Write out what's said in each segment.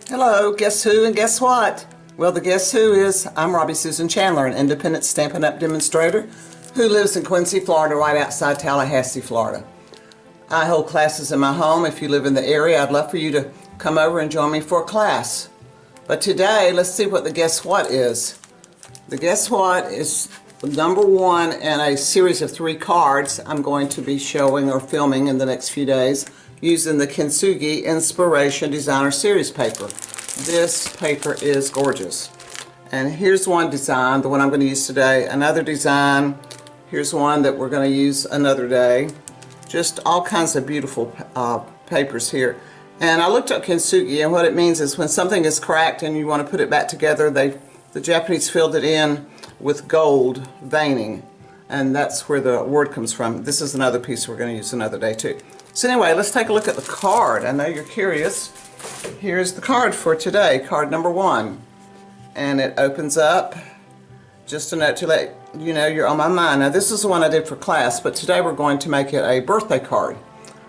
Hello, guess who and guess what? Well, the guess who is I'm Robbie Susan Chandler, an independent Stampin' Up! Demonstrator who lives in Quincy, Florida, right outside Tallahassee, Florida. I hold classes in my home. If you live in the area, I'd love for you to come over and join me for a class. But today, let's see what the guess what is. The guess what is number one in a series of 3 cards I'm going to be showing or filming in the next few days using the Kintsugi Inspiration Designer Series paper. This paper is gorgeous. And here's one design, the one I'm going to use today. Another design, here's one that we're going to use another day. Just all kinds of beautiful papers here. And I looked up Kintsugi, and what it means is when something is cracked and you want to put it back together, the Japanese filled it in with gold veining, and that's where the word comes from. This is another piece we're going to use another day too. So anyway, let's take a look at the card. I know you're curious. Here's the card for today, card number 1. And it opens up. Just a note to let you know you're on my mind. Now this is the one I did for class, but today we're going to make it a birthday card.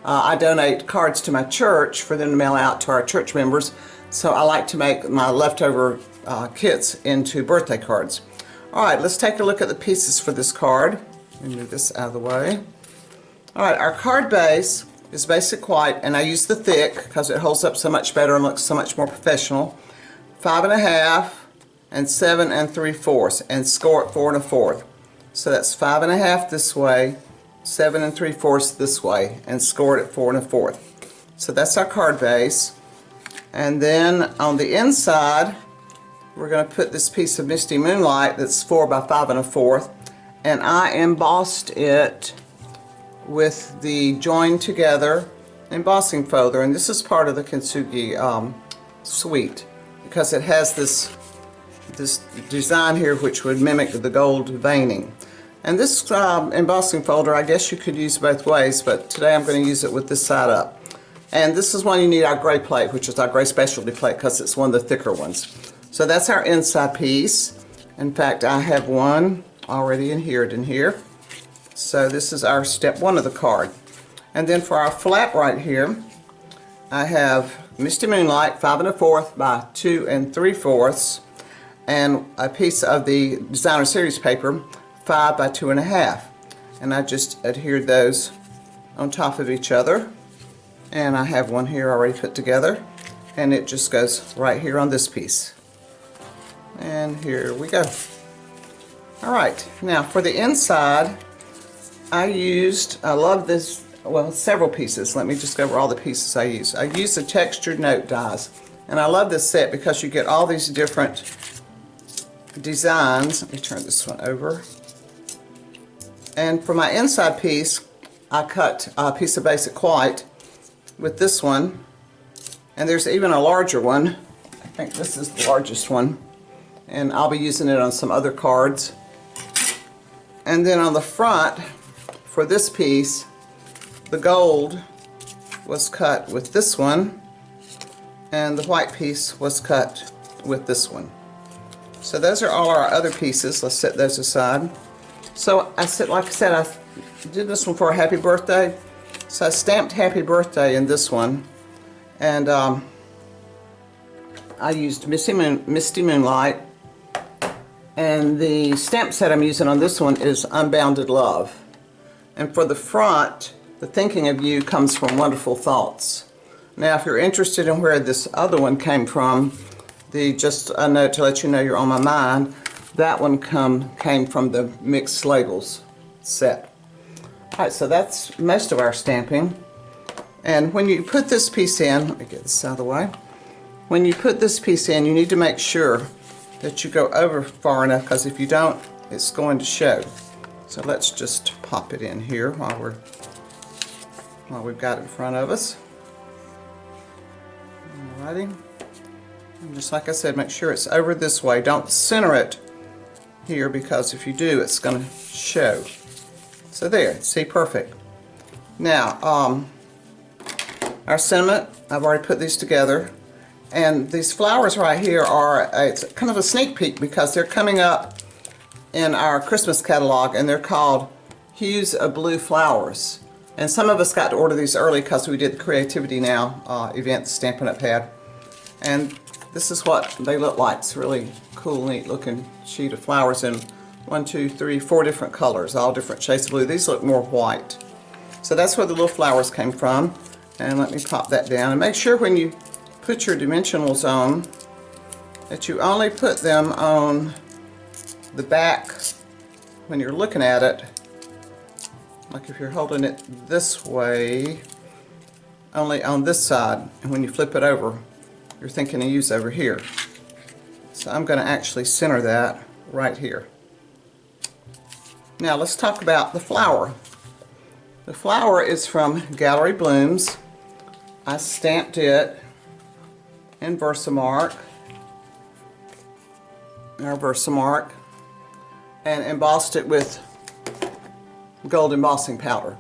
I donate cards to my church for them to mail out to our church members, so I like to make my leftover kits into birthday cards. Alright, let's take a look at the pieces for this card. Let me move this out of the way. Alright, our card base is basic white, and I use the thick because it holds up so much better and looks so much more professional. 5 1/2 and 7 3/4, and score at 4 1/4. So that's 5 1/2 this way, 7 3/4 this way, and score it at 4 1/4. So that's our card base. And then on the inside, we're going to put this piece of Misty Moonlight that's 4 by 5 1/4, and I embossed it with the joined together embossing folder, and this is part of the Kintsugi suite because it has this design here which would mimic the gold veining. And this embossing folder, I guess you could use both ways, but today I'm going to use it with this side up. And this is when you need our gray plate, which is our gray specialty plate because it's one of the thicker ones. So that's our inside piece. In fact, I have one already adhered in here. So this is our step 1 of the card. And then for our flap right here, I have Misty Moonlight 5 1/4 by 2 3/4, and a piece of the Designer Series paper 5 by 2 1/2. And I just adhered those on top of each other. And I have one here already put together, and it just goes right here on this piece. And here we go. Alright, now for the inside, I love this, well, several pieces. Let me just go over all the pieces I use. I use the textured note dies, and I love this set because you get all these different designs. Let me turn this one over. And for my inside piece, I cut a piece of basic white with this one, and there's even a larger one. I think this is the largest one, and I'll be using it on some other cards. And then on the front, for this piece, the gold was cut with this one, and the white piece was cut with this one. So those are all our other pieces. Let's set those aside. So like I said, I did this one for a happy birthday. So I stamped happy birthday in this one, and I used Misty Moonlight, and the stamp set I'm using on this one is Unbounded Love. And for the front, the thinking of you comes from Wonderful Thoughts. Now if you're interested in where this other one came from, just a note to let you know you're on my mind, that one came from the Mixed Labels set. Alright, so that's most of our stamping. And when you put this piece in, let me get this out of the way. When you put this piece in, you need to make sure that you go over far enough, because if you don't, it's going to show. So let's just pop it in here while we've got it in front of us. Alrighty. And just like I said, make sure it's over this way. Don't center it here, because if you do, it's going to show. So there, see, perfect. Now, our sentiment, I've already put these together. And these flowers right here it's kind of a sneak peek because they're coming up in our Christmas catalog, and they're called Hues of Blue Flowers. And some of us got to order these early because we did the Creativity Now event Stampin' Up! Had. And this is what they look like. It's a really cool, neat looking sheet of flowers in 1, 2, 3, 4 different colors, all different shades of blue. These look more white. So that's where the little flowers came from. And let me pop that down. And make sure when you put your dimensionals on that you only put them on the back when you're looking at it. Like if you're holding it this way, only on this side. And when you flip it over, you're thinking to use over here. So I'm going to actually center that right here. Now let's talk about the flower. The flower is from Gallery Blooms. I stamped it in Versamark, our Versamark, and embossed it with gold embossing powder.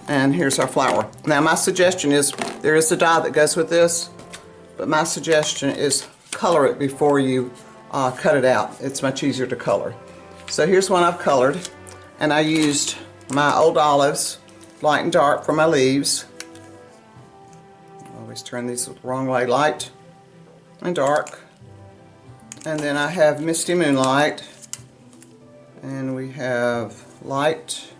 And here's our flower. Now my suggestion is, there is a die that goes with this, but my suggestion is color it before you cut it out. It's much easier to color. So here's one I've colored, and I used my old olives, light and dark, for my leaves. I always turn these the wrong way, light and dark. And then I have Misty Moonlight, and we have light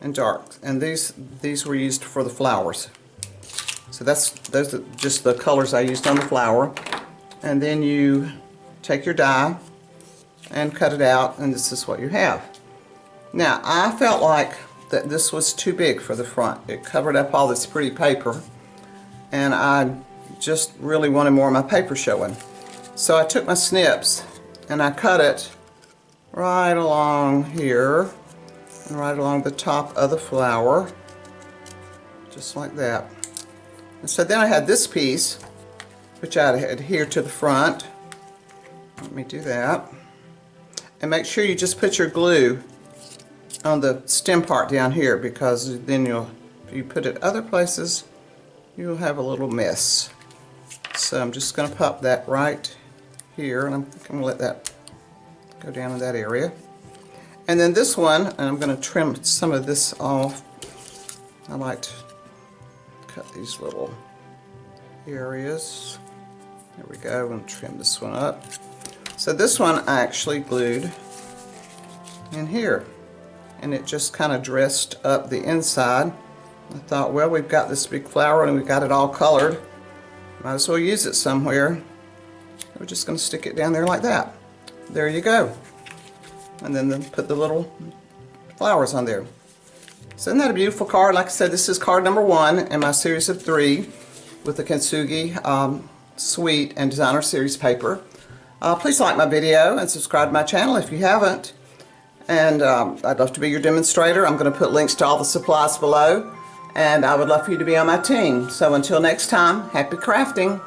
and dark, and these were used for the flowers. So those are just the colors I used on the flower. And then you take your die and cut it out, and this is what you have. Now I felt like that this was too big for the front. It covered up all this pretty paper, and I just really wanted more of my paper showing. So I took my snips and I cut it right along here and right along the top of the flower, just like that. And so then I had this piece, which I adhere to the front. Let me do that. And make sure you just put your glue on the stem part down here, because then if you put it other places, you'll have a little mess. So I'm just going to pop that right here, and I'm going to let that go down in that area. And then this one, and I'm going to trim some of this off. I like to cut these little areas. There we go. I'm going to trim this one up. So this one I actually glued in here, and it just kind of dressed up the inside. I thought, well, we've got this big flower and we've got it all colored. Might as well use it somewhere. We're just going to stick it down there like that. There you go. And then put the little flowers on there. So isn't that a beautiful card? Like I said, this is card number 1 in my series of 3 with the Kintsugi Suite and Designer Series paper. Please like my video and subscribe to my channel if you haven't. And I'd love to be your demonstrator. I'm going to put links to all the supplies below. And I would love for you to be on my team. So until next time, happy crafting.